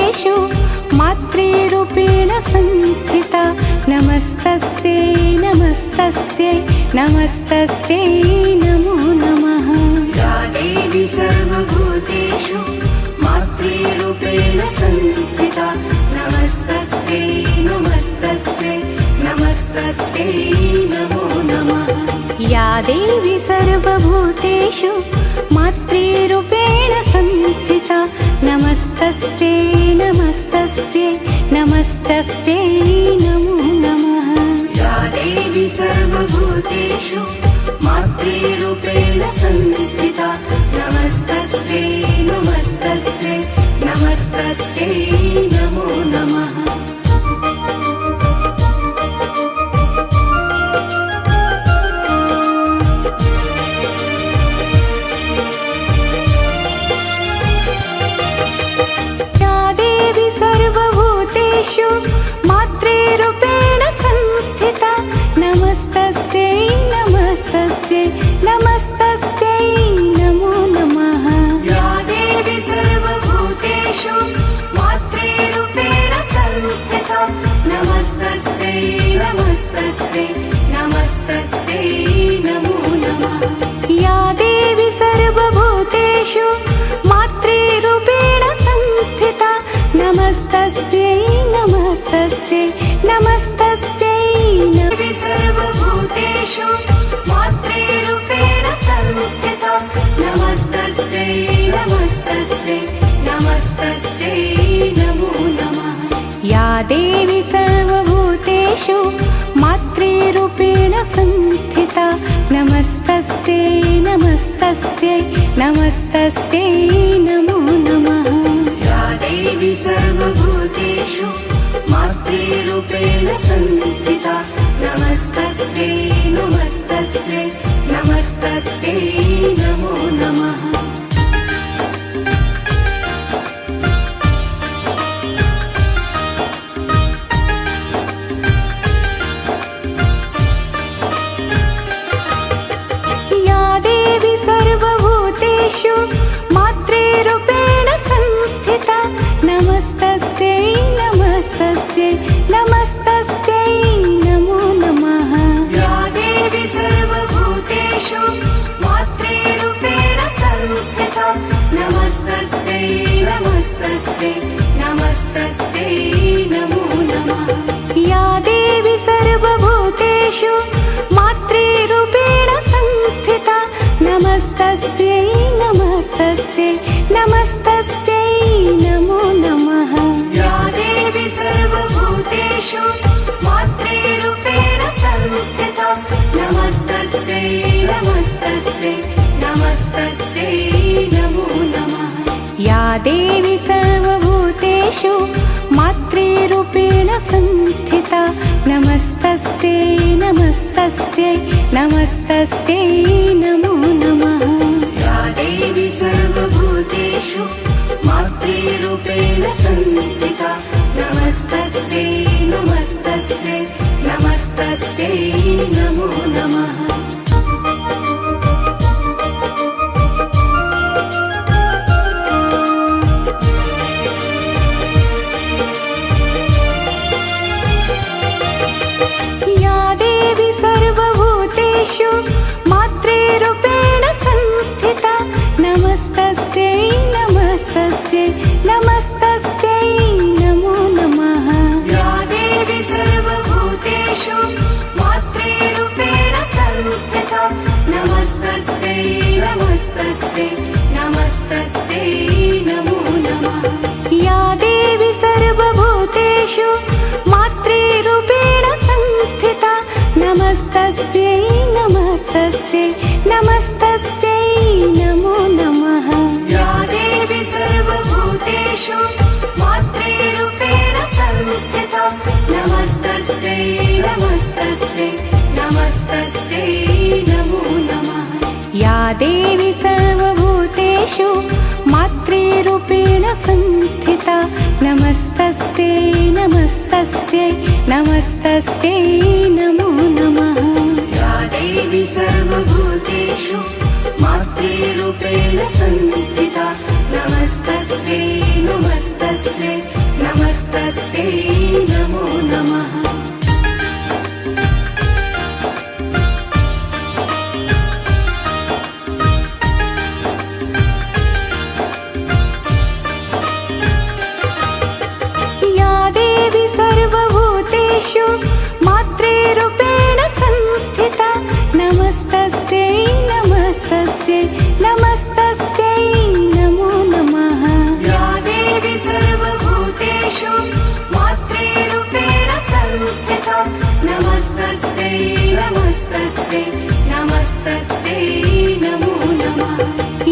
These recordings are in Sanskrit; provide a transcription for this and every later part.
सर्वभूतेषु मातृरूपेण संस्थिता नमस्तस्यै नमस्तस्यै नमस्तस्यै नमो नमः। या देवी सर्वभूतेषु मातृरूपेण संस्थिता नमस्तस्यै नमस्तस्यै नमस्तस्यै नमो नमः। या देवी सर्वभूतेषु मातृरूपेण संस्थिता नमस्तस्यै नमस्तस्यै नमस्तस्यै नमो नमः। या देवी सर्वभूतेषु मातृरूपेण संस्थिता नमस्तस्यै नमस्तस्यै नमस्तस्यै नमो नमः। मातृरूपेण संस्थिता नमस्तस्यै नमस्तस्यै नमस्तस्यै नमो नमः। या देवी सर्वभूतेषु मातृरूपेण संस्थिता नमस्तस्यै नमस्तस्यै नमस्तस्यै नमो नमः। या देवी सर्वभूतेषु मातृरूपेण संस्थिता नमस्तस्यै नमस्तस्यै नमस्तस्यै देवी सर्वभूतेषु मातृरूपेण संस्थिता नमस्तस्यै नमस्तस्यै नमस्तस्यै नमो नमः। या देवी सर्वभूतेषु मातृरूपेण संस्थिता नमस्तस्यै नमस्तस्यै नमस्तस्यै नमो नमः। या देवी सर्वभूतेषु मातृरूपेण संस्थिता नमस्तस्यै नमस्तस्यै नमस्तस्यै नमो नमः। या देवी सर्वभूतेषु मातृरूपेण संस्थिता नमस्तस्यै नमस्तस्यै नमस्तस्यै नमो नमः। या देवी सर्वभूतेषु मातृरूपेण संस्थिता नमस्तस्यै नमस्तस्यै नमस्तस्यै नमो नमः। या देवी सर्वभूतेषु मातृरूपेण संस्थिता नमस्तस्यै नमस्तस्यै नमस्तस्यै नमो नमः। या देवी सर्वभूतेषु मातृरूपेण संस्थिता नमस्तस्यै नमस्तस्यै नमस्तस्यै नमो नमः। या देवी सर्वभूतेषु मातृरूपेण संस्थिता नमस्तस्यै नमस्तस्यै नमस्तस्यै नमो नमः। या देवी सर्वभूतेषु मातृरूपेण संस्थिता नमस्तस्यै नमस्तस्यै नमस्तस्यै नमो नमः। या देवी सर्वभूतेषु मातृरूपेण संस्थिता नमस्तस्यै नमस्तस्यै नमस्तस्यै नमो नमः। या देवी सर्वभूतेषु मातृरूपेण संस्थिता नमस्तस्यै नमस्तस्यै नमस्तस्यै नमो नमः। या देवी सर्वभूतेषु मातृरूपेण संस्थिता नमस्तस्यै नमस्तस्यै नमस्तस्यै नमो नमः। या देवी सर्वभूतेषु मातृरूपेण संस्थिता नमस्तस्यै नमस्तस्यै नमस्तस्यै नमो नमः। या देवी सर्वभूतेषु मातृरूपेण संस्थिता नमस्तस्यै नमस्तस्यै नमस्तस्यै नमो नमः। या देवी सर्वभूतेषु मातृरूपेण संस्थिता नमस्तस्यै नमस्तस्यै भूतेषु मातृरूपेण संस्थिता नमस्तस्यै नमस्तस्यै नमस्तस्यै नमो नमः।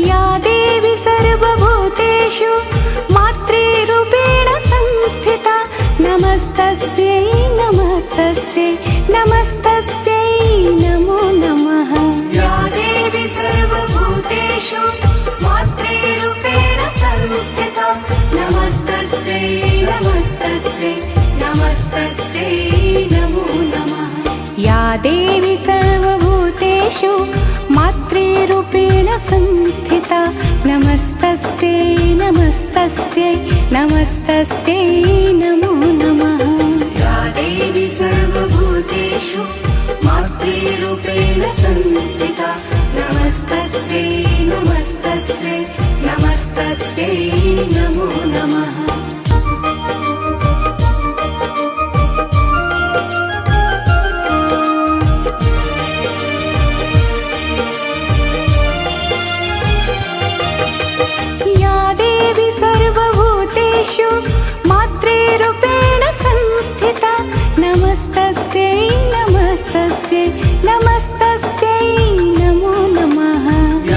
या देवी सर्वभूतेषु मातृरूपेण संस्थिता नमस्तस्यै नमस्तस्यै नमस्तस्यै नमो नमः। या देवी सर्वभूतेषु मातृरूपेण संस्थिता नमस्तस्यै नमस्तस्यै नमस्तस्यै नमो नमः। या देवी सर्वभूतेषु मातृरूपेण संस्थिता नमस्तस्यै नमस्तस्यै नमस्तस्यै नमो नमः। या देवी सर्वभूतेषु मातृरूपेण संस्थिता नमस्तस्यै नमस्तस्यै नमस्तस्यै नमो नमः। या देवी सर्वभूतेषु मातृरूपेण संस्थिता नमस्तस्यै नमस्तस्यै नमस्तस्यै नमो नमः।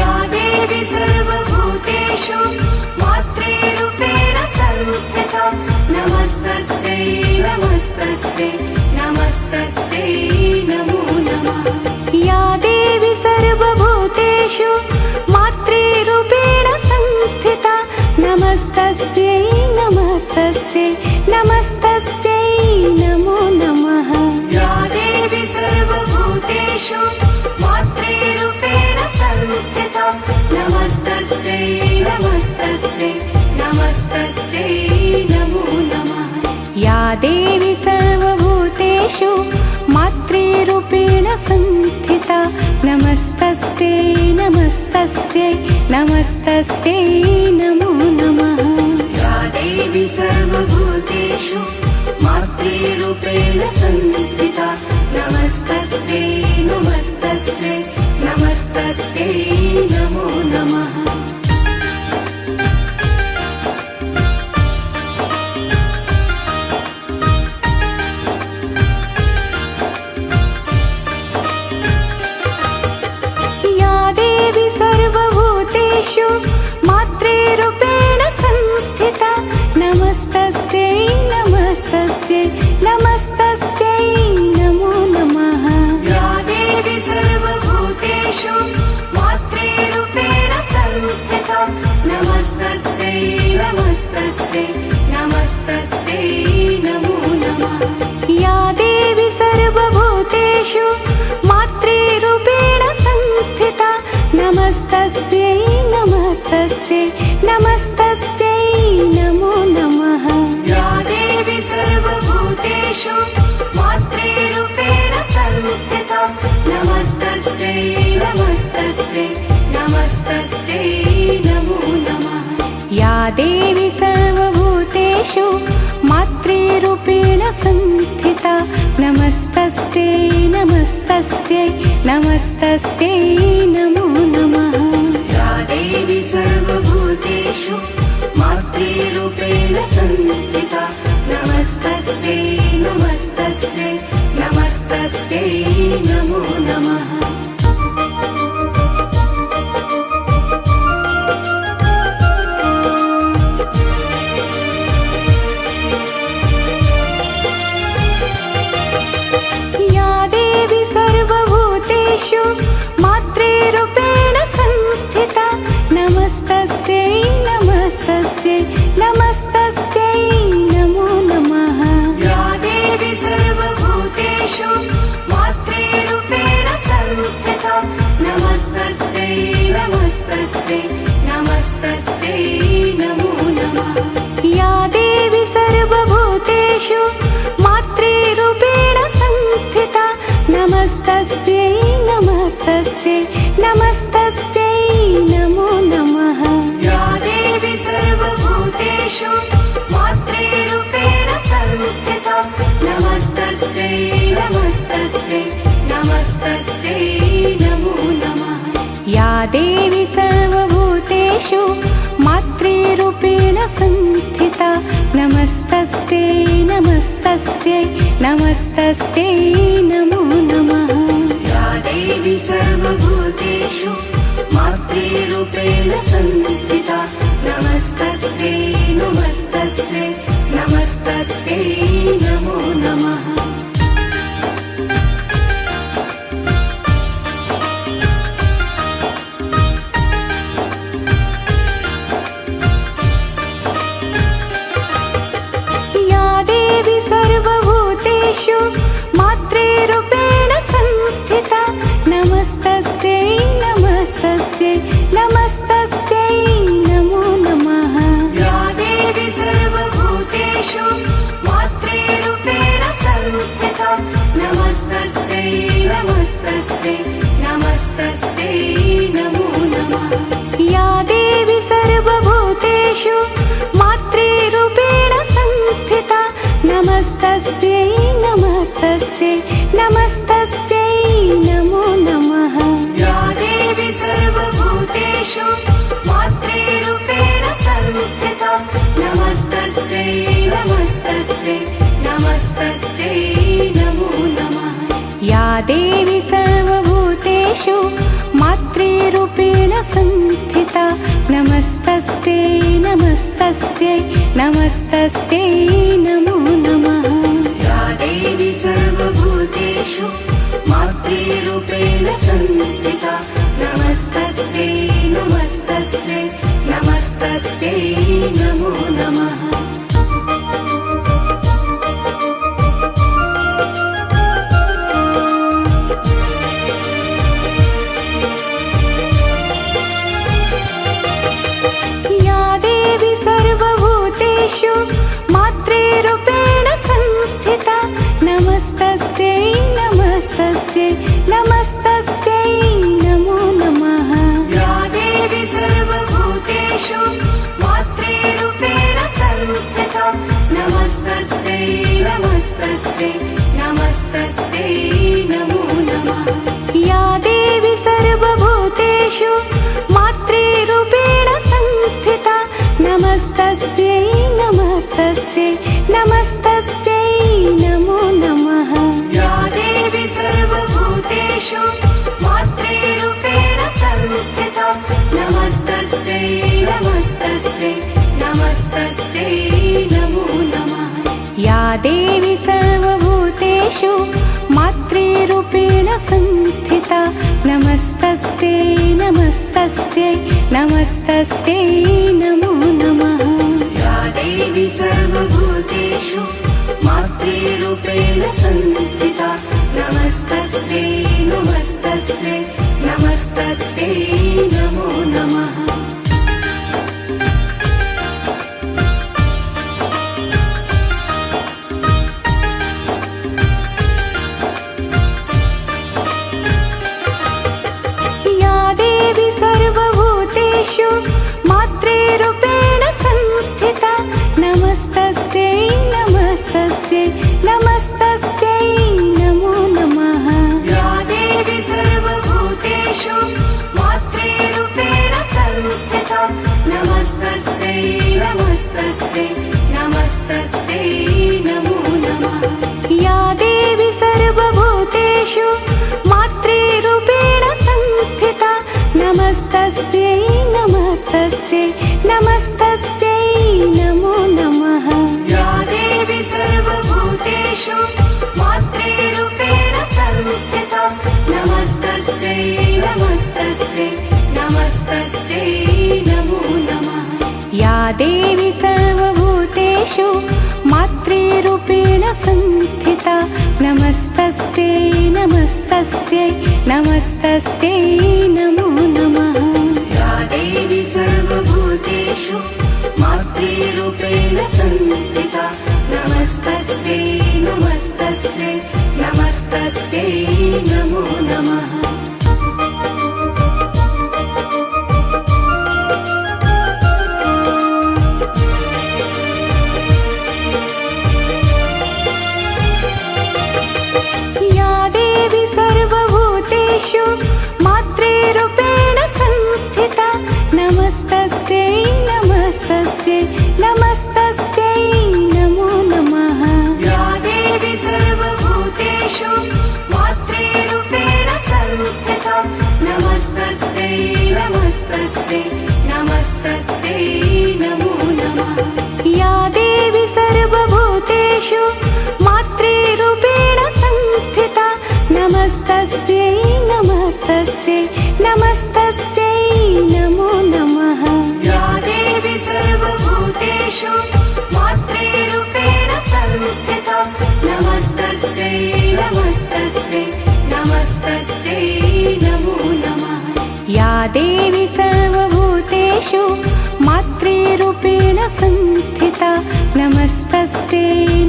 या देवी सर्वभूतेषु मातृरूपेण संस्थिता नमस्तस्यै नमस्तस्यै नमस्तस्यै नमो नमः। या देवी सर्वभूतेषु मातृरूपेण संस्थिता नमस्तस्यै नमस्तस्यै नमस्तस्यै नमो नमः। या देवी सर्वभूतेषु मातृरूपेण संस्थिता नमस्तस्यै नमस्तस्यै नमस्तस्यै नमो नमः। या देवी सर्वभूतेषु मातृरूपेण संस्थिता नमस्तस्यै नमस्तस्यै नमस्तस्यै नमो नमः। या देवी सर्वभूतेषु मातृरूपेण संस्थिता नमस्तस्यै नमस्तस्यै नमस्तस्यै नमो नमः। या देवी सर्वभूतेषु मातृरूपेण संस्थिता नमस्तस्यै नमस्तस्यै नमस्तस्यै नमो नमः। या देवी सर्वभूतेषु मातृरूपेण संस्थिता नमस्तस्यै नमस्तस्यै नमस्तस्यै नमो नमः। या देवी सर्वभूतेषु मातृरूपेण संस्थिता नमस्तस्यै नमस्तस्यै नमस्तस्यै नमो नमः। या देवी सर्वभूतेषु मातृरूपेण संस्थिता नमस्तस्यै नमस्तस्यै नमस्तस्यै नमो नमः। या देवी सर्वभूतेषु मातृरूपेण संस्थिता नमस्तस्यै नमस्तस्यै नमस्तस्यै नमो नमः। या देवी सर्वभूतेषु मातृरूपेण संस्थिता नमस्तस्यै नमस्तस्यै नमस्तस्यै नमो नमः। या देवी सर्वभूतेषु मातृरूपेण संस्थिता नमस्तस्यै नमस्तस्यै नमस्तस्यै नमस्तस्यै नमस्तस्यै नमो नमः। या देवी सर्वभूतेषु मातृरूपेण संस्थिता नमस्तस्यै नमस्तस्यै नमस्तस्यै नमो नमः। मातृरूपेण संस्थिता नमस्तस्यै नमस्तस्यै नमस्तस्यै नमो नमः। या देवी सर्वभूतेषु मातृरूपेण संस्थिता नमस्तस्यै नमस्तस्यै नमस्तस्यै नमो नमः। या देवी सर्वभूतेषु मातृरूपेण संस्थिता नमस्तस्यै नमस्तस्यै नमस्तस्यै नमो नमः। या देवी सर्वभूतेषु मातृरूपेण संस्थिता नमस्तस्यै नमस्तस्यै नमस्तस्यै नमो नमः। या देवी सर्वभूतेषु मातृरूपेण संस्थिता नमस्तस्यै नमस्तस्यै नमस्तस्यै नमो नमः। या देवी सर्वभूतेषु मातृरूपेण संस्थिता नमस्तस्यै नमस्तस्यै नमस्तस्यै नमो नमः। मातृरूपेण संस्थिता नमस्तस्यै नमस्तस्यै नमस्तस्यै नमो नमः। या देवी सर्वभूतेषु मातृरूपेण संस्थिता नमस्तस्यै नमस्तस्यै नमस्तस्यै नमो नमः। या देवी सर्वभूतेषु मातृरूपेण संस्थिता नमस्तस्यै नमस्तस्यै नमस्तस्यै नमो नमः। या देवी सर्वभूतेषु मातृरूपेण संस्थिता नमस्तस्यै नमस्तस्यै नमस्तस्यै नमो नमः। या देवी सर्वभूतेषु मातृरूपेण संस्थिता नमस्तस्यै नमस्तस्यै नमस्तस्यै नमो नमः। या देवी सर्वभूतेषु मातृरूपेण संस्थिता नमस्तस्यै नमस्तस्यै नमस्तस्यै नमो नमः। या देवी सर्वभूतेषु मातृरूपेण संस्थिता नमस्तस्यै नमस्तस्यै नमस्तस्यै नमो नमः। या देवी सर्वभूतेषु मातृरूपेण संस्थिता नमस्तस्यै नमस्तस्यै नमस्तस्यै नमो नमः। या देवी सर्वभूतेषु मातृरूपेण संस्थिता नमस्तस्यै नमस्तस्यै नमस्तस्यै नमो नमः। या देवी सर्वभूतेषु मातृरूपेण संस्थिता नमस्तस्यै नमस्तस्यै नमस्तस्यै नमो नमः। या देवी सर्वभूतेषु मातृरूपेण संस्थिता नमस्तस्यै नमस्तस्यै नमस्तस्यै नमो नमः। या देवी सर्वभूतेषु मातृरूपेण संस्थिता नमस्तस्यै नमस्तस्यै नमस्तस्यै नमो नमः। या देवी सर्वभूतेषु मातृरूपेण संस्थिता नमस्तस्यै नमस्तस्यै नमस्तस्यै नमो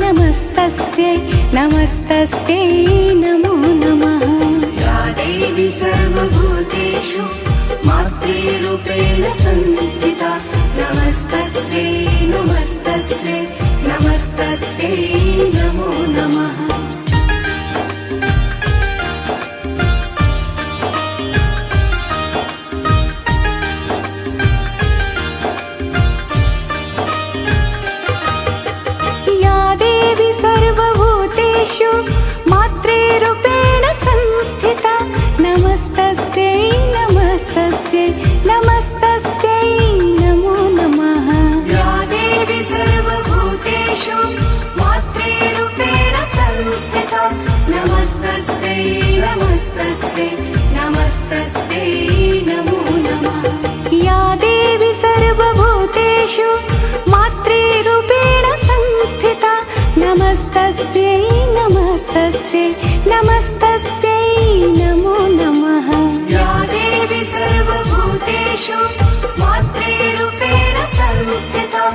नमस्तस्यै नमस्तस्यै नमो नमः। या देवी सर्वभूतेषु मातृरूपेण संस्थिता नमस्तस्यै नमस्तस्यै नमस्तस्यै नमो नमः। मातृरूपेण संस्थिता नमस्तस्यै नमस्तस्यै नमस्तस्यै नमो नमः। या देवी सर्वभूतेषु मातृरूपेण संस्थिता नमस्तस्यै नमस्तस्यै नमस्तस्यै नमो नमः। या देवी सर्वभूतेषु मातृरूपेण संस्थिता नमस्तस्यै नमस्तस्यै नमस्तस्यै नमो नमः। या देवी सर्वभूतेषु मातृरूपेण संस्थिता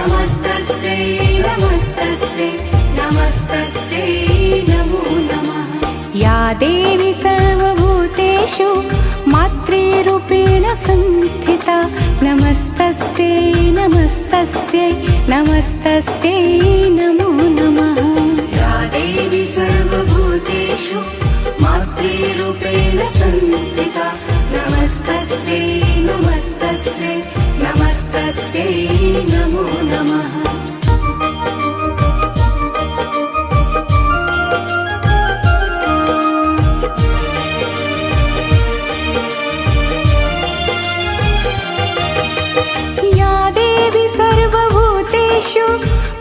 नमस्तस्यै नमस्तस्यै नमस्तस्यै नमो नमः। या देवी सर्वभूतेषु मातृरूपेण संस्थिता नमस्तस्यै नमस्तस्यै नमस्तस्यै नमो नमः। या देवी सर्वभूतेषु मातृरूपेण संस्थिता नमस्तस्यै नमस्तस्यै नमस्तस्यै नमो नमः।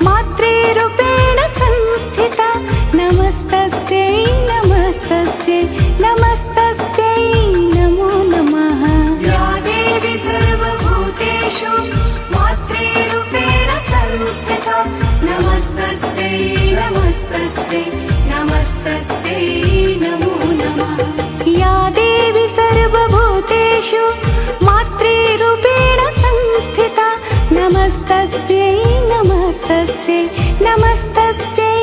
मातृरूपेण संस्थिता नमस्तस्यै नमस्तस्यै नमस्तस्यै नमो नमः। या देवी सर्वभूतेषु मातृरूपेण संस्थिता नमस्तस्यै नमस्तस्यै नमस्तस्यै नमो नमः। या देवी सर्वभूतेषु मातृरूपेण संस्थिता नमस्तस्यै नमस्तस्यै नमस्तस्यै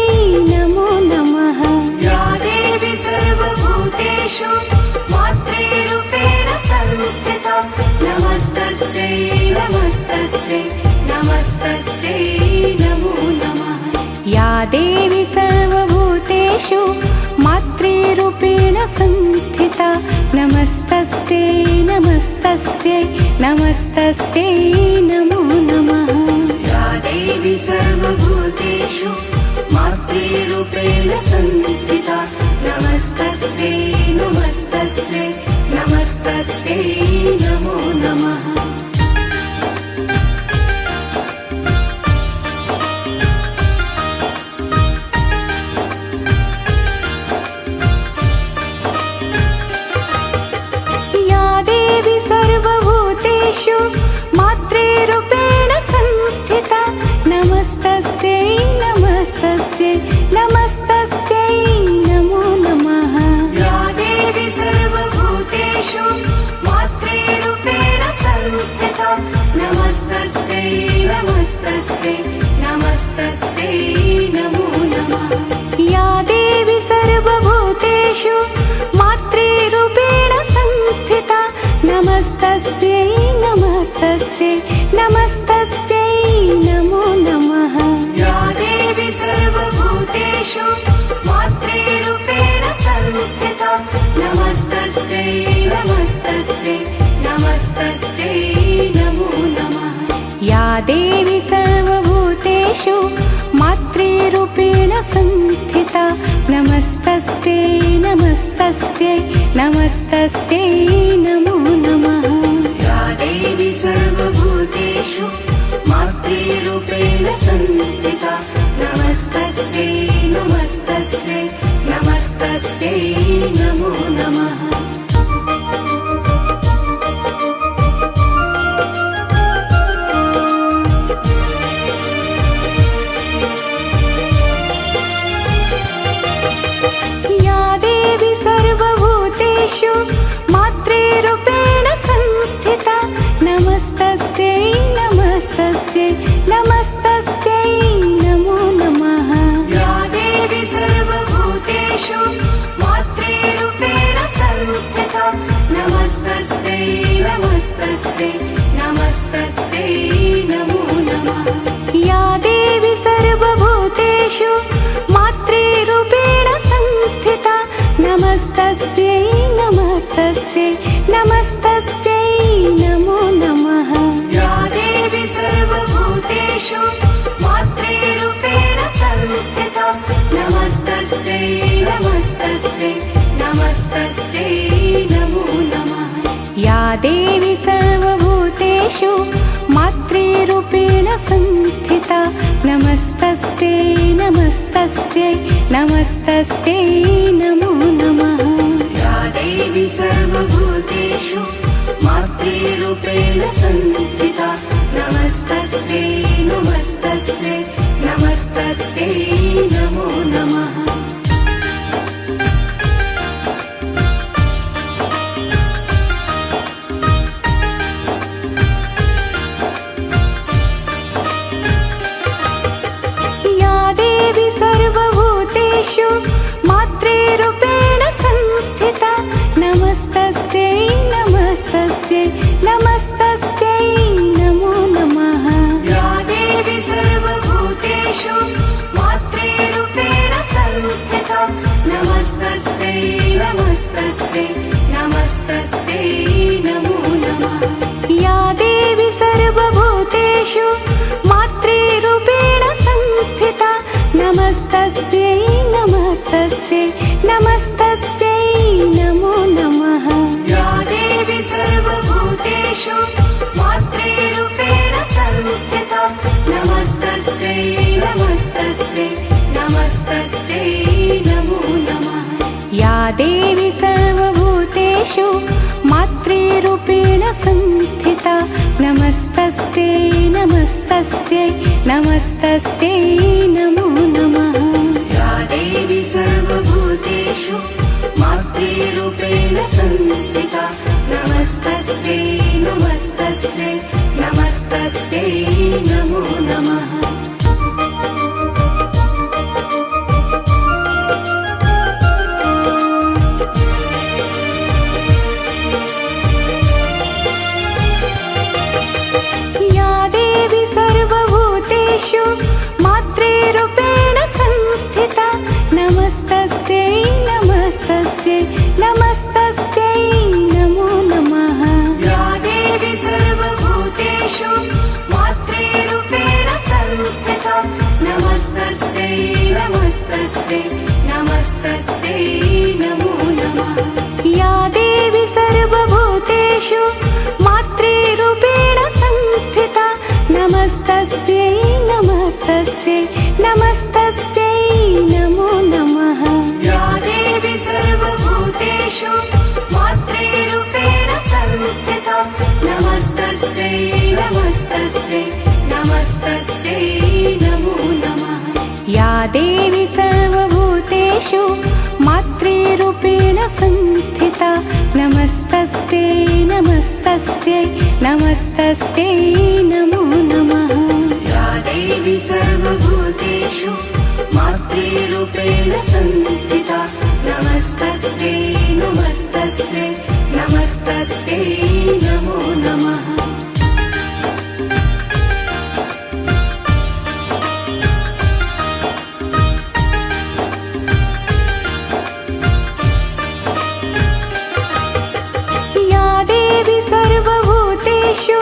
नमो नमः। या देवी सर्वभूतेषु मातृरूपेण संस्थिता नमस्तस्यै नमस्तस्यै नमस्तस्यै नमो नमः। या देवी सर्वभूतेषु मातृरूपेण संस्थिता नमस्तस्यै नमस्तस्यै नमस्तस्यै नमो नमः। या देवी सर्वभूतेषु मातृरूपेण संस्थिता नमस्तस्यै नमस्तस्यै नमस्तस्यै नमो नमः। मातृरूपेण संस्थिता नमस्तस्यै नमस्तस्यै नमस्तस्यै नमो नमः। या देवी सर्वभूतेषु मातृरूपेण संस्थिता नमस्तस्यै नमस्तस्यै नमस्तस्यै नमो नमः। या देवी सर्वभूतेषु मातृरूपेण संस्थिता नमस्तस्यै नमस्तस्यै नमस्तस्यै नमो नमः। या देवी सर्वभूतेषु मातृरूपेण संस्थिता नमस्तस्यै नमस्तस्यै नमस्तस्यै नमो नमः। या देवी सर्वभूतेषु मातृरूपेण संस्थिता नमस्तस्यै नमस्तस्यै नमस्तस्यै नमो नमः। या देवी सर्वभूतेषु मातृरूपेण संस्थिता नमस्तस्यै नमस्तस्यै नमस्तस्यै नमो नमः। या देवी सर्वभूतेषु मातृरूपेण संस्थिता नमस्तस्यै नमस्तस्यै नमस्तस्यै नमो नमः। नमस्तस्यै नमो नमः। या देवी सर्वभूतेषु मातृरूपेण संस्थिता नमस्तस्यै नमस्तस्यै नमस्तस्यै नमो नमः। या देवी सर्वभूतेषु मातृरूपेण संस्थिता नमस्तस्यै नमस्तस्यै नमस्तस्यै नमो नमः। या देवी सर्वभूतेषु मातृरूपेण संस्थिता नमस्तस्यै नमस्तस्यै नमस्तस्यै नमो नमः। या देवी सर्वभूतेषु मातृरूपेण संस्थिता नमस्तस्यै नमस्तस्यै नमस्तस्यै नमो नमः। या देवी सर्वभूतेषु मातृरूपेण संस्थिता नमस्तस्यै नमस्तस्यै नमस्तस्यै नमो नमः। या देवी सर्वभूतेषु मातृरूपेण संस्थिता नमस्तस्यै नमस्तस्यै नमस्तस्यै नमो नमः। या देवी सर्वभूतेषु मातृरूपेण संस्थिता नमस्तस्यै नमस्तस्यै नमस्तस्यै नमो नमः। या देवी सर्वभूतेषु मातृरूपेण संस्थिता नमस्तस्यै नमस्तस्यै नमस्तस्यै नमो नमः। या देवी सर्वभूतेषु मातृरूपेण संस्थिता नमस्तस्यै नमस्तस्यै नमस्तस्यै नमो नमः। या देवी सर्वभूतेषु मातृरूपेण संस्थिता नमस्तस्यै नमस्तस्यै नमस्तस्यै नमो नमः। या देवी सर्वभूतेषु मातृरूपेण संस्थिता नमस्तस्यै नमस्तस्यै नमस्तस्यै नमो नमः। या देवी सर्वभूतेषु मातृरूपेण संस्थिता नमस्तस्यै नमस्तस्यै नमस्तस्यै नमो नमः। या देवी सर्वभूतेषु मातृरूपेण संस्थिता नमस्तस्यै नमस्तस्यै नमस्तस्यै नमो नमः। या देवी सर्वभूतेषु मातृरूपेण संस्थिता नमस्तस्यै नमस्तस्यै नमस्तस्यै नमो नमः। या देवी सर्वभूतेषु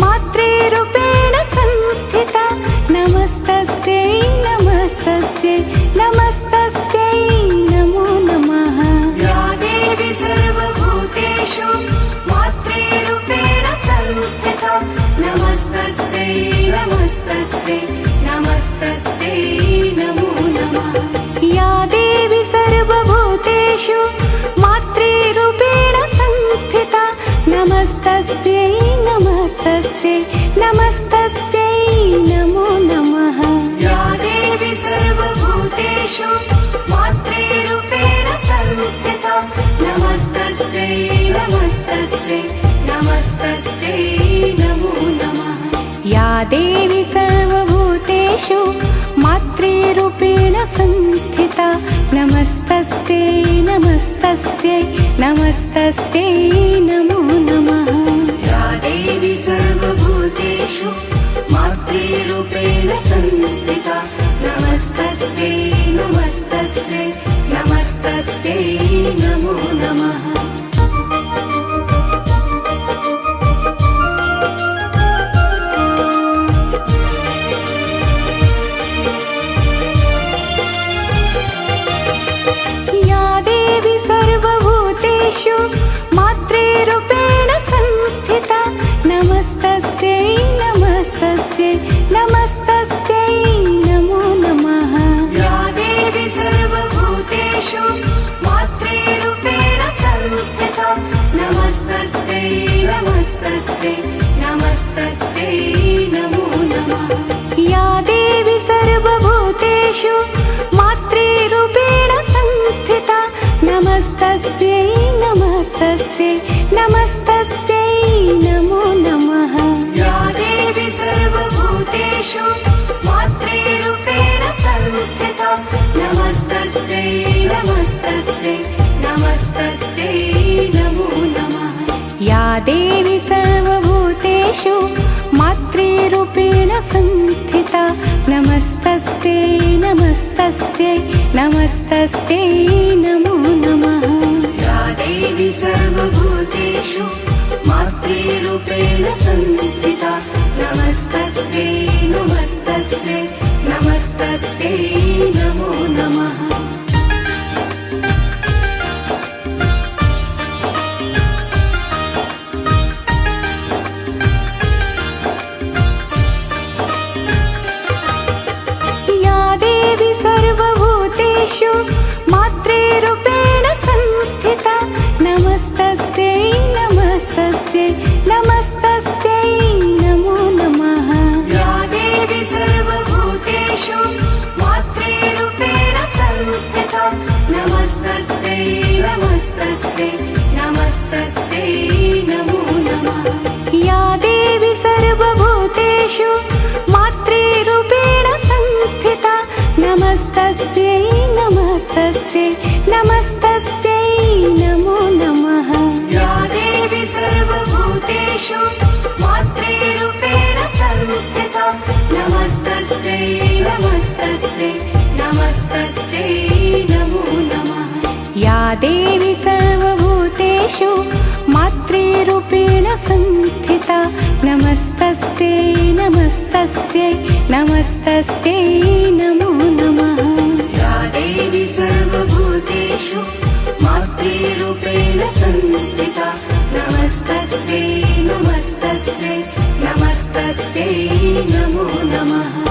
मातृरूपेण संस्थिता नमस्तस्यै नमस्तस्यै नमस्तस्यै नमो नमः। या देवी सर्वभूतेषु मातृरूपेण संस्थिता नमस्तस्यै नमस्तस्यै नमस्तस्यै नमो नमः। या देवी सर्वभूतेषु मातृरूपेण संस्थिता नमस्तस्यै नमस्तस्यै नमस्तस्यै नमो नमः। या देवी सर्वभूतेषु मातृरूपेण संस्थिता नमस्तस्यै नमस्तस्यै नमस्तस्यै नमो नमः। या देवी सर्वभूतेषु मातृरूपेण संस्थिता नमस्तस्यै नमस्तस्यै नमस्तस्यै नमो नमः। या देवी सर्वभूतेषु मातृरूपेण संस्थिता नमस्तस्यै नमस्तस्यै नमस्तस्यै नमो नमः। या देवी सर्वभूतेषु नमस्तस्यै नमो नमः। या देवी सर्वभूतेषु मातृरूपेण संस्थिता नमस्तस्यै नमस्तस्यै नमस्तस्यै नमो नमः। या देवी सर्वभूतेषु मातृरूपेण संस्थिता नमस्तस्यै नमस्तस्यै नमस्तस्यै नमो नमः। या देवी सर्वभूतेषु मातृरूपेण संस्थिता नमस्तस्यै नमस्तस्यै नमस्तस्यै नमो नमः। या देवी सर्वभूतेषु मातृरूपेण संस्थिता नमस्तस्यै नमस्तस्यै नमस्तस्यै नमो नमः। या देवी सर्वभूतेषु मातृरूपेण संस्थिता नमस्तस्यै नमस्तस्यै नमस्तस्यै नमो नमः। या देवी सर्वभूतेषु मातृरूपेण संस्थिता नमस्तस्यै नमस्तस्यै नमस्तस्यै नमो नमः। या देवी सर्वभूतेषु मातृरूपेण संस्थिता नमस्तस्यै नमस्तस्यै नमस्तस्यै नमो नमः।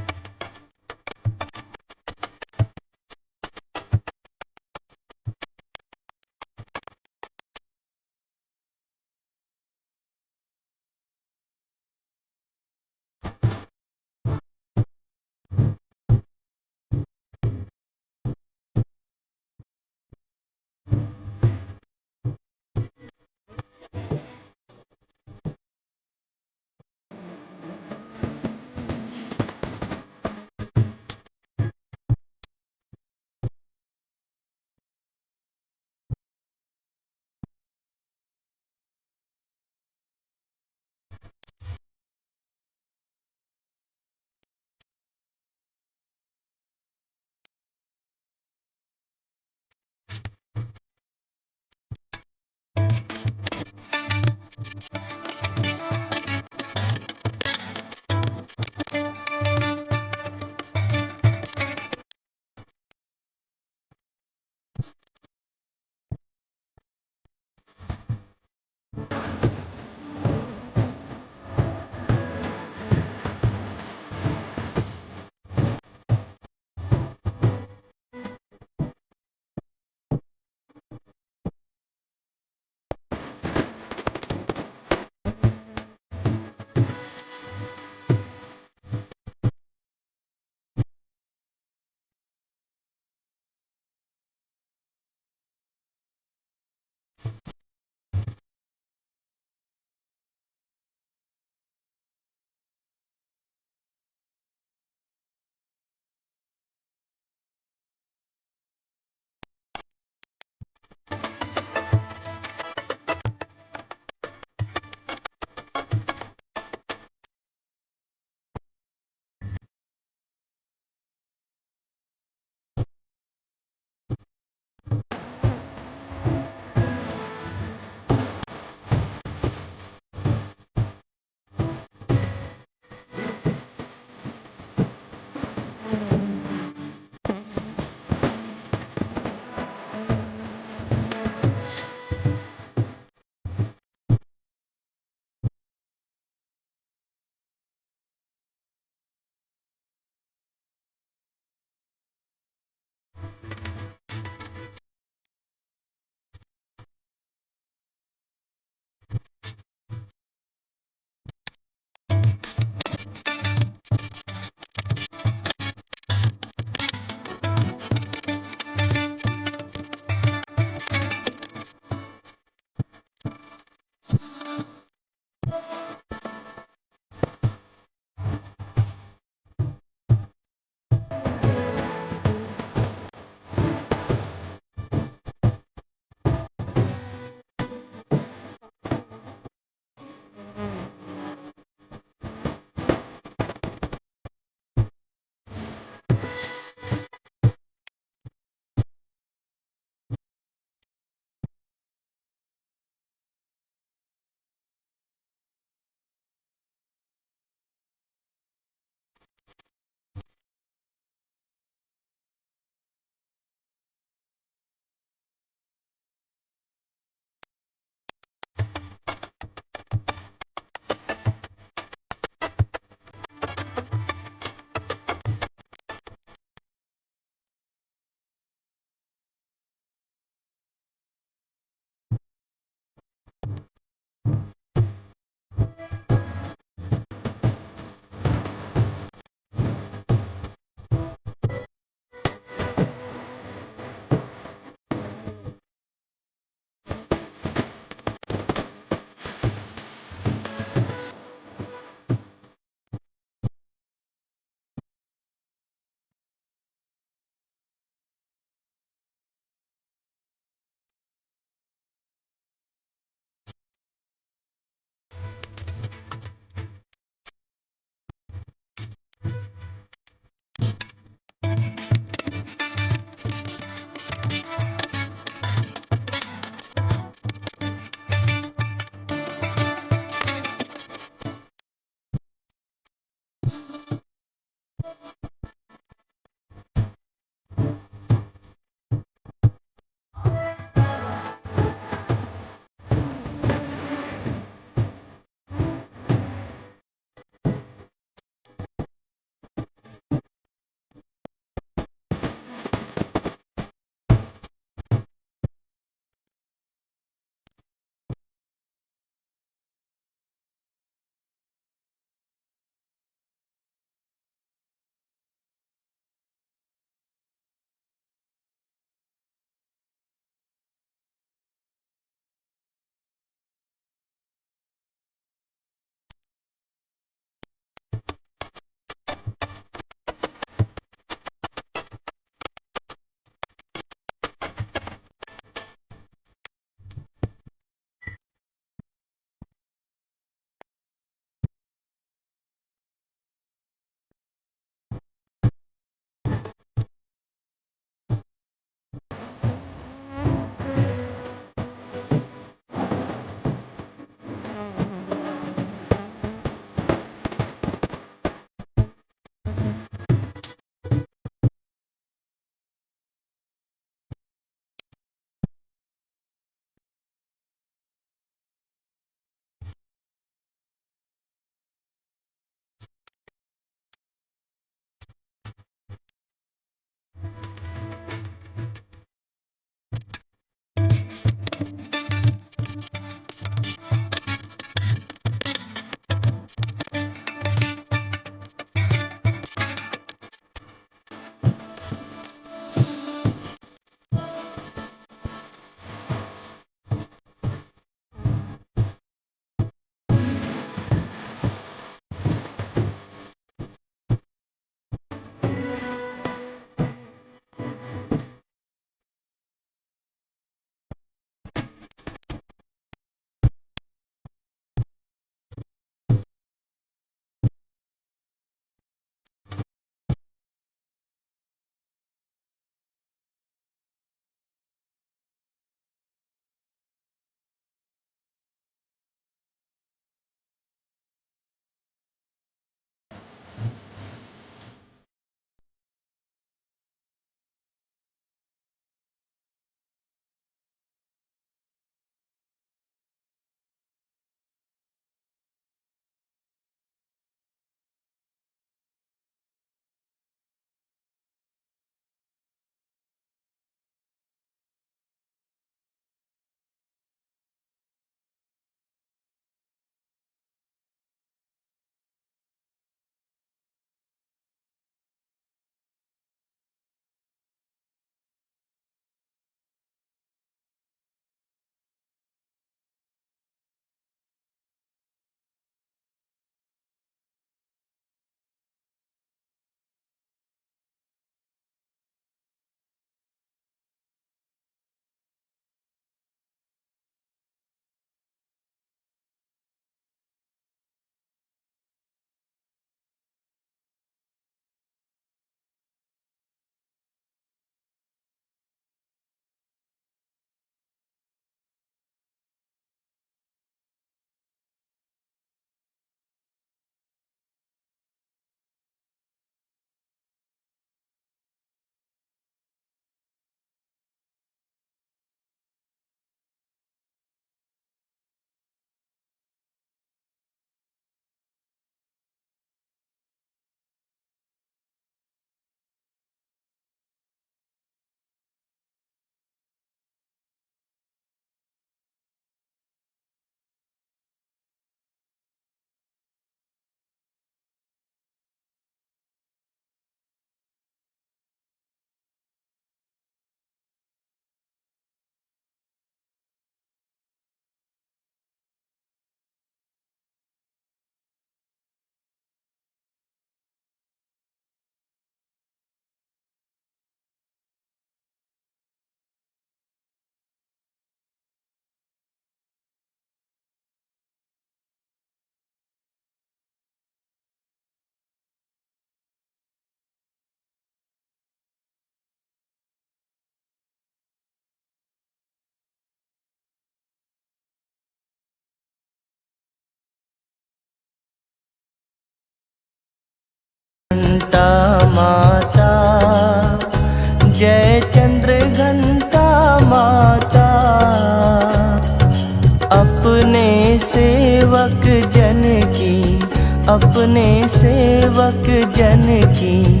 अपने सेवक जन की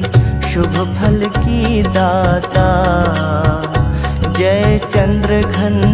शुभ फल की दाता। जय चंद्र घन